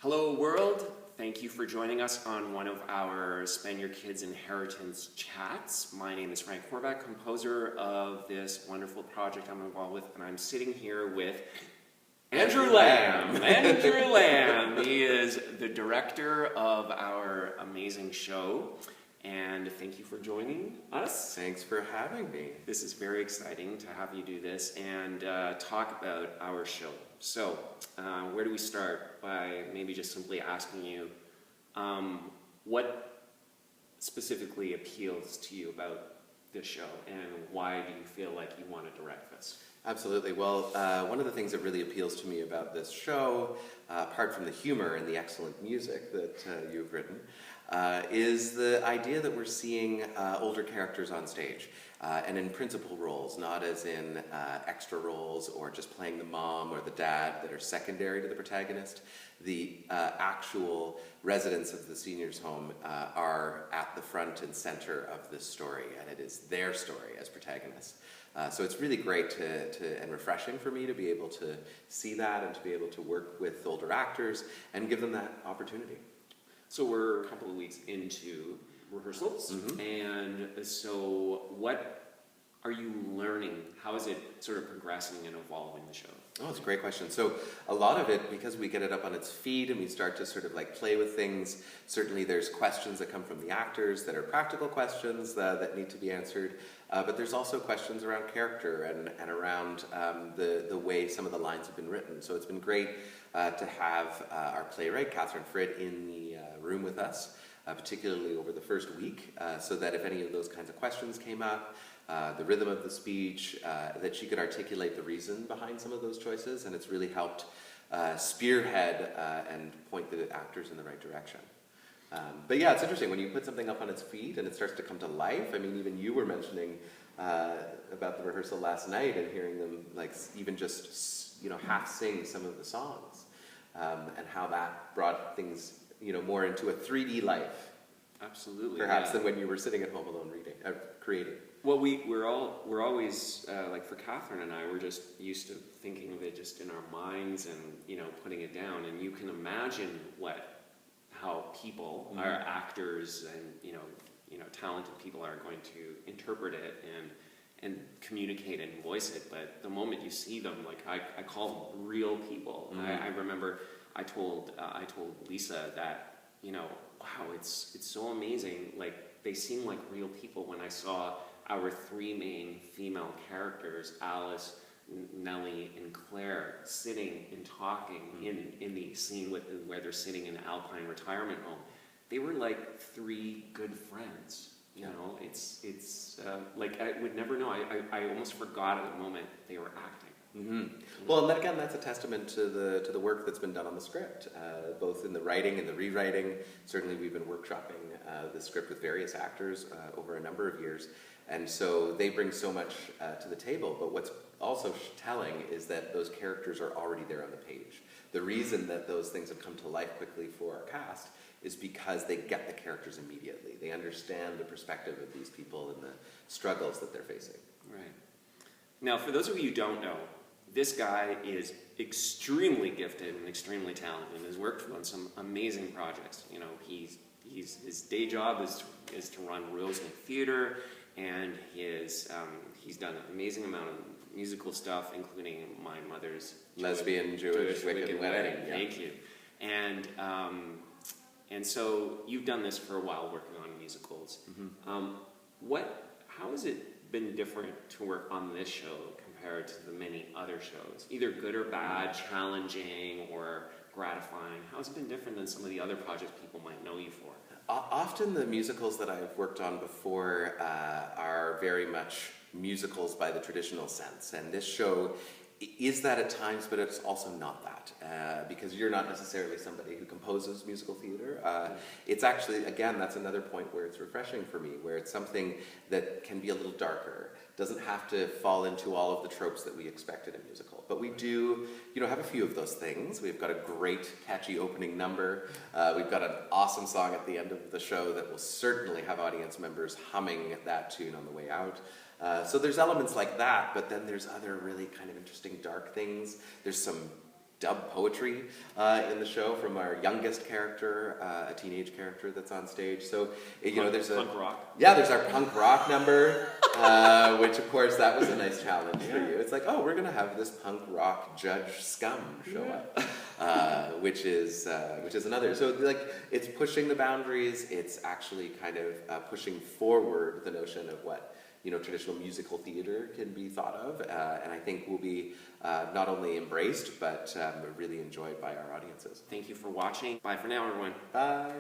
Hello world, thank you for joining us on one of our Spend Your Kids' Inheritance chats. My name is Frank Horvat, composer of this wonderful project I'm involved with, and I'm sitting here with Andrew Lamb. Andrew Lamb, he is the director of our amazing show, and thank you for joining us. Thanks for having me. This is very exciting to have you do this and talk about our show. So, where do we start? By maybe just simply asking you, what specifically appeals to you about this show, and why do you feel like you want to direct this? Absolutely. Well, one of the things that really appeals to me about this show, apart from the humor and the excellent music that you've written, is the idea that we're seeing older characters on stage. And in principal roles, not as in extra roles or just playing the mom or the dad that are secondary to the protagonist. The actual residents of the seniors' home are at the front and center of this story, and it is their story as protagonists. So it's really great and refreshing for me to be able to see that and to be able to work with older actors and give them that opportunity. So we're a couple of weeks into rehearsals, and so what are you learning? How is it sort of progressing and evolving the show? Oh, it's a great question. So a lot of it, because we get it up on its feet and we start to sort of like play with things, certainly there's questions that come from the actors that are practical questions that need to be answered, but there's also questions around character and around the way some of the lines have been written. So it's been great to have our playwright, Frid, in the room with us, particularly over the first week, so that if any of those kinds of questions came up, the rhythm of the speech, that she could articulate the reason behind some of those choices, and it's really helped spearhead and point the actors in the right direction. But yeah, it's interesting when you put something up on its feet and it starts to come to life. I mean, even you were mentioning about the rehearsal last night and hearing them like even just half sing some of the songs, and how that brought things more into a 3D life. Absolutely, perhaps than when you were sitting at home alone reading, creating. Well, we're always like for Catherine and I, we're just used to thinking of it just in our minds and putting it down. And you can imagine how people, our actors, and talented people are going to interpret it and communicate and voice it. But the moment you see them, like I call them real people. I remember I told Lisa that wow, it's so amazing. Like they seem like real people when I saw our three main female characters, Alice, Nellie, and Claire, sitting and talking in the scene where they're sitting in an Alpine retirement home. They were like three good friends. It's like I would never know. I almost forgot at the moment they were acting. Well, and again, that's a testament to the work that's been done on the script, both in the writing and the rewriting. Certainly, we've been workshopping the script with various actors over a number of years, and so they bring so much to the table. But what's also telling is that those characters are already there on the page. The reason that those things have come to life quickly for our cast is because they get the characters immediately. They understand the perspective of these people and the struggles that they're facing. Right. Now, for those of you who don't know, this guy is extremely gifted and extremely talented and has worked on some amazing projects. His day job is to run Roseneath Theatre, and he's done an amazing amount of musical stuff, including my mother's lesbian Jewish Wicked Wedding. Yeah. Thank you. And so you've done this for a while, working on musicals. How has it been different to work on this show compared to the many other shows? Either good or bad, challenging or gratifying. How has it been different than some of the other projects people might know you for? Often the musicals that I've worked on before are very much musicals by the traditional sense, and this show is that at times, but it's also not that, because you're not necessarily somebody who composes musical theater. It's actually, again, that's another point where it's refreshing for me, where it's something that can be a little darker, doesn't have to fall into all of the tropes that we expect in a musical. But we do, have a few of those things. We've got a great, catchy opening number. We've got an awesome song at the end of the show that will certainly have audience members humming that tune on the way out. So there's elements like that, but then there's other really kind of interesting dark things. There's some dub poetry in the show from our youngest character, a teenage character that's on stage. So there's punk rock. Yeah, there's our punk rock number, which of course that was a nice challenge for you. It's like, oh, we're gonna have this punk rock judge scum show up, which is another. So like it's pushing the boundaries. It's actually kind of pushing forward the notion of what traditional musical theater can be thought of, and I think will be not only embraced but really enjoyed by our audiences. Thank you for watching. Bye for now, everyone. Bye.